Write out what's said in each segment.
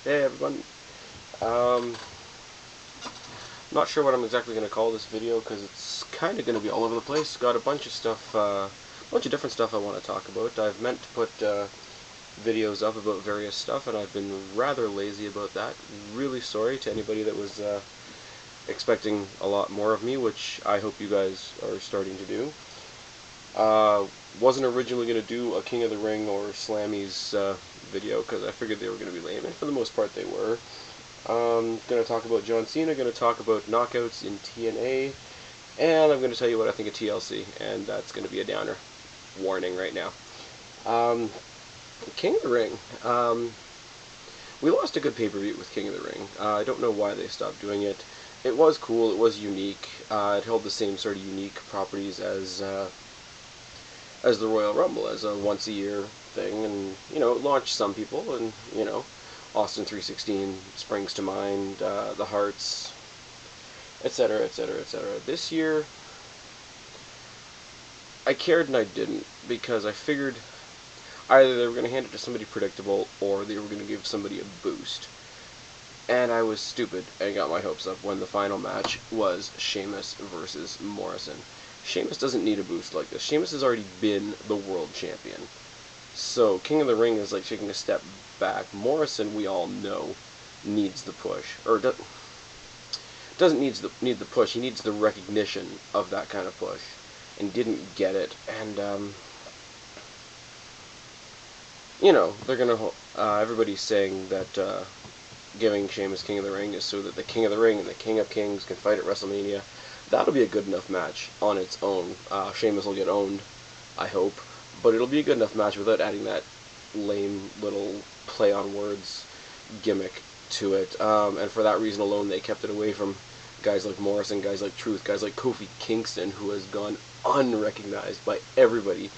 Hey everyone. Um, Not sure what I'm exactly going to call this video because it's kind of going to be all over the place. Got a bunch of stuff, bunch of different stuff I want to talk about. I've meant to put videos up about various stuff, and I've been rather lazy about that. Really sorry to anybody that was expecting a lot more of me, which I hope you guys are starting to do. Wasn't originally going to do a King of the Ring or Slammys video because I figured they were going to be lame, and for the most part they were. Going to talk about John Cena, going to talk about knockouts in TNA, and I'm going to tell you what I think of TLC, and that's going to be a downer. Warning right now. King of the Ring. We lost a good pay-per-view with King of the Ring. I don't know why they stopped doing it. It was cool, it was unique. It held the same sort of unique properties as the Royal Rumble, as a once-a-year thing, and, you know, it launched some people, and, you know, Austin 316 springs to mind, the Hearts, etc., etc., etc. This year, I cared and I didn't, because I figured either they were going to hand it to somebody predictable, or they were going to give somebody a boost. And I was stupid and got my hopes up when the final match was Sheamus versus Morrison. Sheamus doesn't need a boost like this. Sheamus has already been the world champion. So King of the Ring is like taking a step back. Morrison, we all know, needs the push, or doesn't need the push. He needs the recognition of that kind of push, and didn't get it. And you know, they're gonna. Everybody's saying that giving Sheamus King of the Ring is so that the King of the Ring and the King of Kings can fight at WrestleMania. That'll be a good enough match on its own. Sheamus will get owned, I hope, but it'll be a good enough match without adding that lame little play on words gimmick to it. And for that reason alone, they kept it away from guys like Morrison, guys like Truth, guys like Kofi Kingston, who has gone unrecognized by everybody,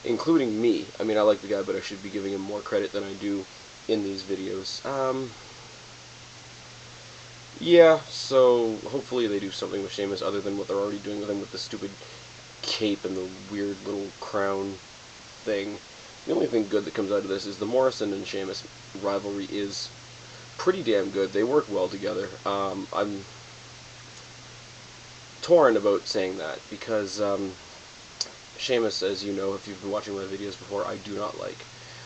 including me. I mean, I like the guy, but I should be giving him more credit than I do in these videos. Yeah, so hopefully they do something with Sheamus other than what they're already doing with him with the stupid cape and the weird little crown thing. The only thing good that comes out of this is the Morrison and Sheamus rivalry is pretty damn good. They work well together. I'm torn about saying that because Sheamus, as you know, if you've been watching my videos before, I do not like.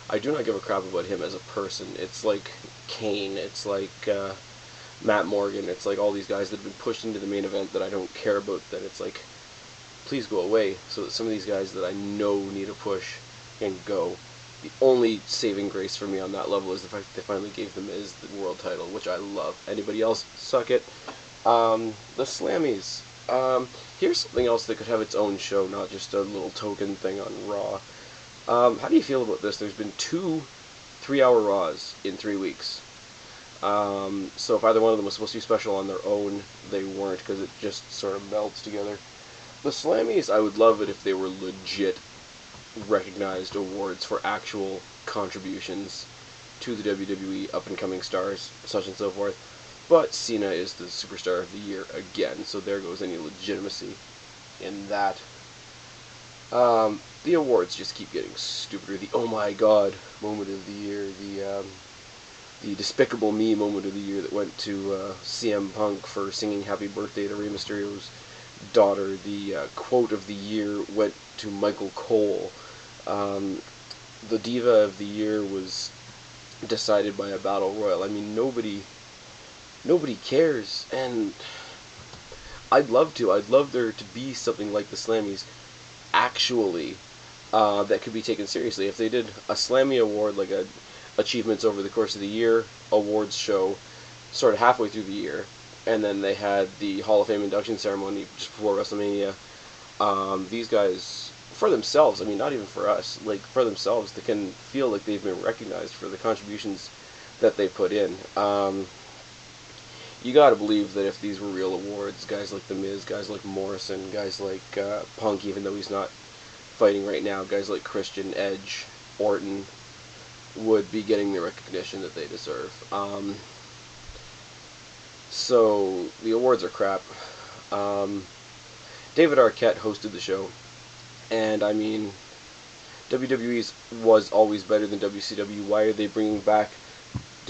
I do not give a crap about him as a person. It's like Kane. It's like Matt Morgan. It's like all these guys that have been pushed into the main event that I don't care about. That it's like, please go away, so that some of these guys that I know need a push can go. The only saving grace for me on that level is the fact that they finally gave The Miz the world title, which I love. Anybody else, suck it. The Slammys. Here's something else that could have its own show, not just a little token thing on Raw. How do you feel about this? There's been 2 3-hour Raws in 3 weeks. So if either one of them was supposed to be special on their own, they weren't, because it just sort of melts together. The Slammys, I would love it if they were legit recognized awards for actual contributions to the WWE, up-and-coming stars, such and so forth. But Cena is the superstar of the year again, so there goes any legitimacy in that. The awards just keep getting stupider. The oh my god moment of the year, the Despicable Me moment of the year that went to CM Punk for singing Happy Birthday to Rey Mysterio's daughter. The quote of the year went to Michael Cole. The Diva of the Year was decided by a battle royal. I mean, nobody cares, and I'd love there to be something like the Slammys, actually, that could be taken seriously. If they did a Slammy award, like a achievements over the course of the year awards show, sort of halfway through the year, and then they had the Hall of Fame induction ceremony just before WrestleMania. These guys, for themselves, I mean, not even for us, like, for themselves, they can feel like they've been recognized for the contributions that they put in. You gotta believe that if these were real awards, guys like The Miz, guys like Morrison, guys like Punk, even though he's not fighting right now, guys like Christian, Edge, Orton, would be getting the recognition that they deserve. So, the awards are crap. David Arquette hosted the show, and I mean, WWE's was always better than WCW. Why are they bringing back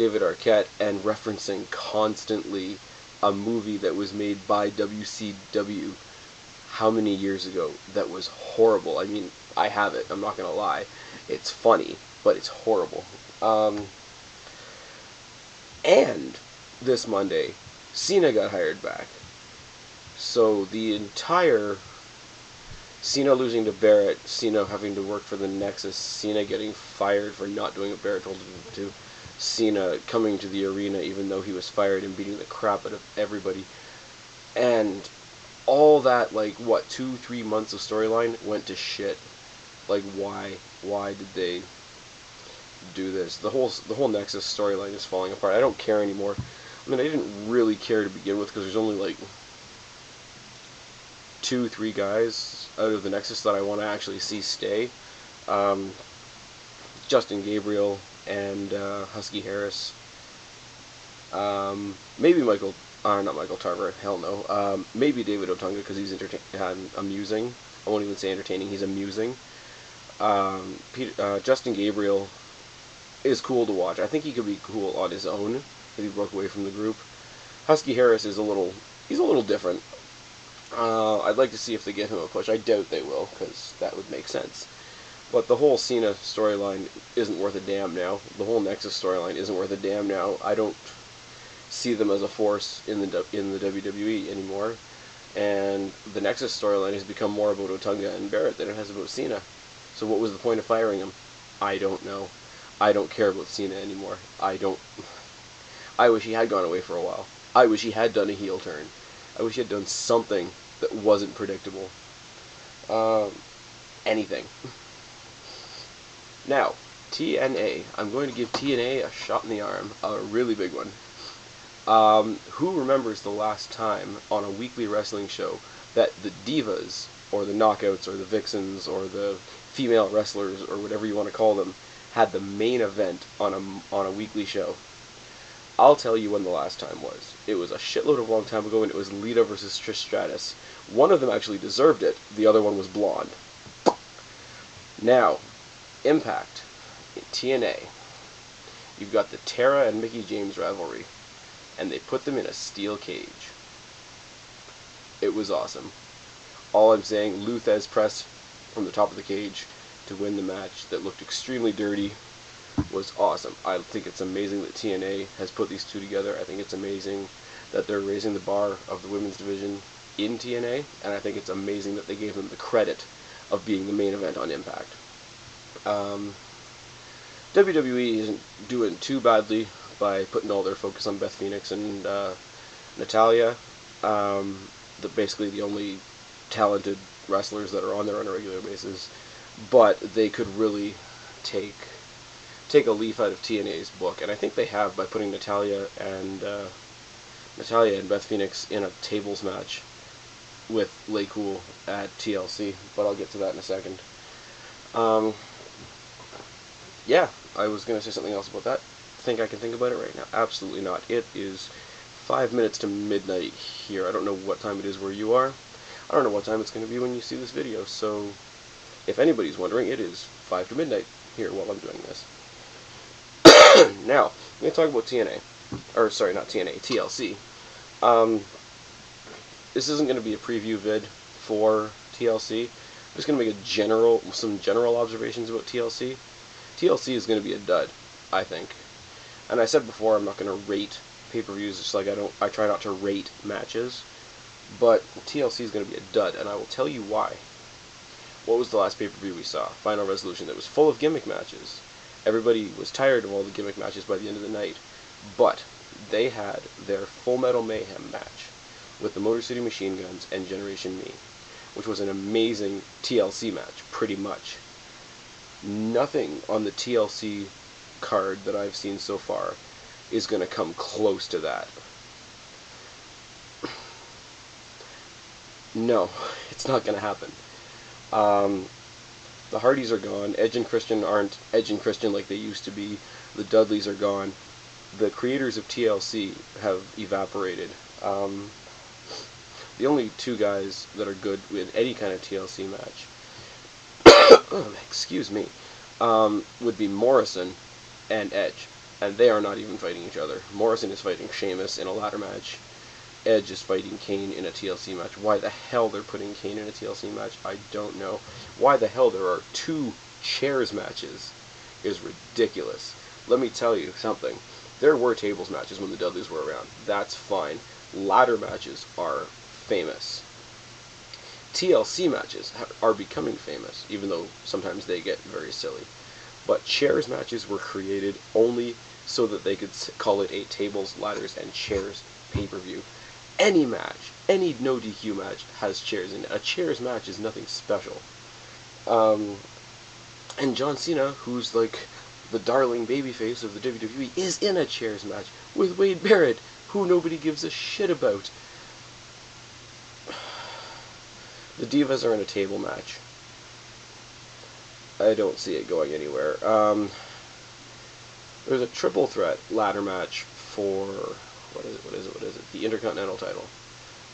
David Arquette and referencing constantly a movie that was made by WCW how many years ago that was horrible. I mean, I have it, I'm not going to lie. It's funny, but it's horrible. And this Monday, Cena got hired back. So the entire Cena losing to Barrett, Cena having to work for the Nexus, Cena getting fired for not doing what Barrett told him to, Cena coming to the arena even though he was fired and beating the crap out of everybody, and all that, like, what, 2-3 months of storyline went to shit. Like, why did they do this? The whole Nexus storyline is falling apart. I don't care anymore. I mean, I didn't really care to begin with because there's only like 2-3 guys out of the Nexus that I want to actually see stay. Justin Gabriel and Husky Harris. Maybe not Michael Tarver, hell no. Maybe David Otunga because he's amusing. I won't even say entertaining, he's amusing. Justin Gabriel is cool to watch. I think he could be cool on his own if he broke away from the group. Husky Harris is he's a little different. I'd like to see if they give him a push. I doubt they will, because that would make sense. But the whole Cena storyline isn't worth a damn now. The whole Nexus storyline isn't worth a damn now. I don't see them as a force in the WWE anymore. And the Nexus storyline has become more about Otunga and Barrett than it has about Cena. So what was the point of firing him? I don't know. I don't care about Cena anymore. I wish he had gone away for a while. I wish he had done a heel turn. I wish he had done something that wasn't predictable. Anything. Now, TNA. I'm going to give TNA a shot in the arm. A really big one. Who remembers the last time on a weekly wrestling show that the divas, or the knockouts, or the vixens, or the female wrestlers, or whatever you want to call them, had the main event on a weekly show? I'll tell you when the last time was. It was a shitload of a long time ago, and it was Lita versus Trish Stratus. One of them actually deserved it. The other one was blonde. Now, Impact, in TNA, you've got the Tara and Mickie James rivalry, and they put them in a steel cage. It was awesome. All I'm saying, Lou Thesz press from the top of the cage to win the match that looked extremely dirty was awesome. I think it's amazing that TNA has put these two together. I think it's amazing that they're raising the bar of the women's division in TNA, and I think it's amazing that they gave them the credit of being the main event on Impact. WWE isn't doing too badly by putting all their focus on Beth Phoenix and Natalya. Basically the only talented wrestlers that are on there on a regular basis, but they could really take a leaf out of TNA's book, and I think they have by putting Natalya and Beth Phoenix in a tables match with Lay Cool at TLC, but I'll get to that in a second. Yeah, I was going to say something else about that. Think I can think about it right now? Absolutely not. It is 5 minutes to midnight here. I don't know what time it is where you are. I don't know what time it's going to be when you see this video, so if anybody's wondering, it is 5 to midnight here while I'm doing this. Now, I'm going to talk about TNA. Or, sorry, not TNA, TLC. This isn't going to be a preview vid for TLC. I'm just going to make some general observations about TLC. TLC is going to be a dud, I think. And I said before, I'm not going to rate pay-per-views, just like I try not to rate matches. But TLC is going to be a dud, and I will tell you why. What was the last pay-per-view we saw? Final Resolution. That was full of gimmick matches. Everybody was tired of all the gimmick matches by the end of the night. But they had their Full Metal Mayhem match with the Motor City Machine Guns and Generation Me, which was an amazing TLC match, pretty much. Nothing on the TLC card that I've seen so far is going to come close to that. No, it's not going to happen. The Hardys are gone. Edge and Christian aren't Edge and Christian like they used to be. The Dudleys are gone. The creators of TLC have evaporated. The only two guys that are good with any kind of TLC match excuse me, would be Morrison and Edge. and they are not even fighting each other. Morrison is fighting Sheamus in a ladder match. Edge is fighting Kane in a TLC match. Why the hell they're putting Kane in a TLC match, I don't know. Why the hell there are 2 chairs matches is ridiculous. Let me tell you something. There were tables matches when the Dudleys were around. That's fine. Ladder matches are famous. TLC matches are becoming famous, even though sometimes they get very silly. But chairs matches were created only so that they could call it a tables, ladders, and chairs pay-per-view. Any match, any no DQ match has chairs in it. A chairs match is nothing special. And John Cena, who's like the darling babyface of the WWE, is in a chairs match with Wade Barrett, who nobody gives a shit about. The Divas are in a table match. I don't see it going anywhere. There's a triple threat ladder match for what is it? The Intercontinental title,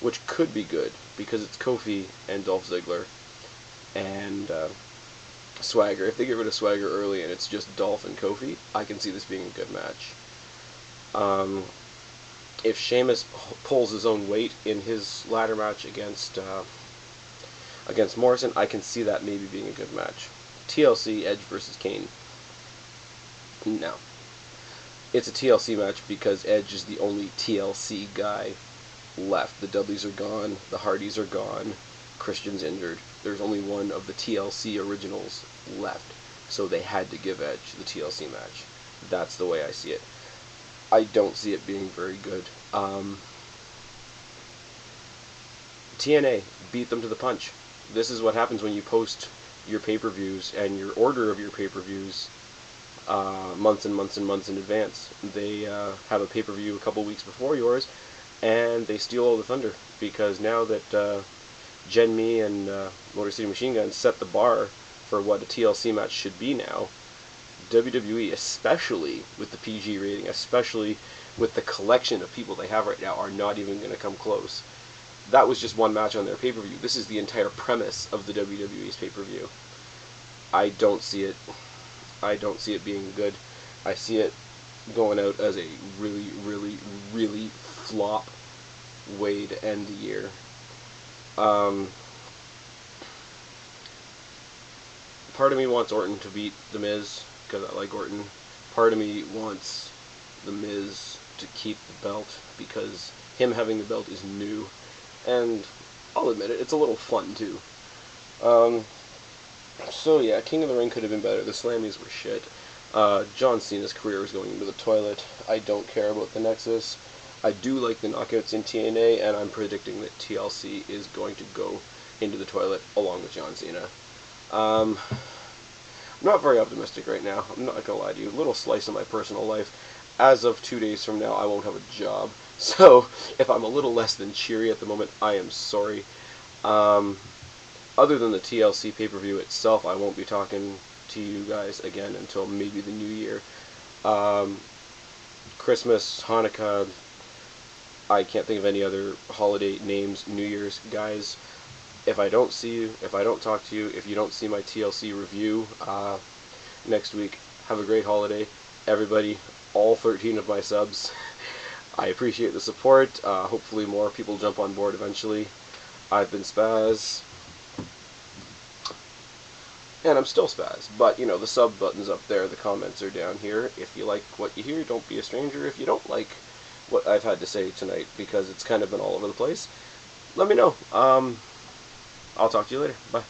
which could be good because it's Kofi and Dolph Ziggler and Swagger. If they get rid of Swagger early and it's just Dolph and Kofi, I can see this being a good match. If Sheamus pulls his own weight in his ladder match against Morrison, I can see that maybe being a good match. TLC, Edge versus Kane. No. It's a TLC match because Edge is the only TLC guy left. The Dudleys are gone, the Hardys are gone, Christian's injured. There's only one of the TLC originals left, so they had to give Edge the TLC match. That's the way I see it. I don't see it being very good. TNA beat them to the punch. This is what happens when you post your pay-per-views and your order of your pay-per-views months and months and months in advance. They have a pay-per-view a couple weeks before yours, and they steal all the thunder, because now that Jen Me and Motor City Machine Gun set the bar for what a TLC match should be now, WWE, especially with the PG rating, especially with the collection of people they have right now, are not even going to come close. That was just one match on their pay-per-view. This is the entire premise of the WWE's pay-per-view. I don't see it being good. I see it going out as a really, really, really flop way to end the year. Part of me wants Orton to beat The Miz, because I like Orton. Part of me wants The Miz to keep the belt, because him having the belt is new. And I'll admit it, it's a little fun too. So yeah, King of the Ring could have been better. The Slammys were shit. John Cena's career is going into the toilet. I don't care about the Nexus. I do like the knockouts in TNA, and I'm predicting that TLC is going to go into the toilet along with John Cena. I'm not very optimistic right now. I'm not gonna lie to you. A little slice of my personal life. As of 2 days from now, I won't have a job. So, if I'm a little less than cheery at the moment, I am sorry. Other than the TLC pay-per-view itself, I won't be talking to you guys again until maybe the new year. Christmas, Hanukkah, I can't think of any other holiday names, New Year's, guys. If I don't see you, if I don't talk to you, if you don't see my TLC review next week, have a great holiday. Everybody, all 13 of my subs, I appreciate the support. Hopefully more people jump on board eventually. I've been Spaz. And I'm still Spaz, but, you know, the sub button's up there, the comments are down here. If you like what you hear, don't be a stranger. If you don't like what I've had to say tonight, because it's kind of been all over the place, let me know. I'll talk to you later. Bye.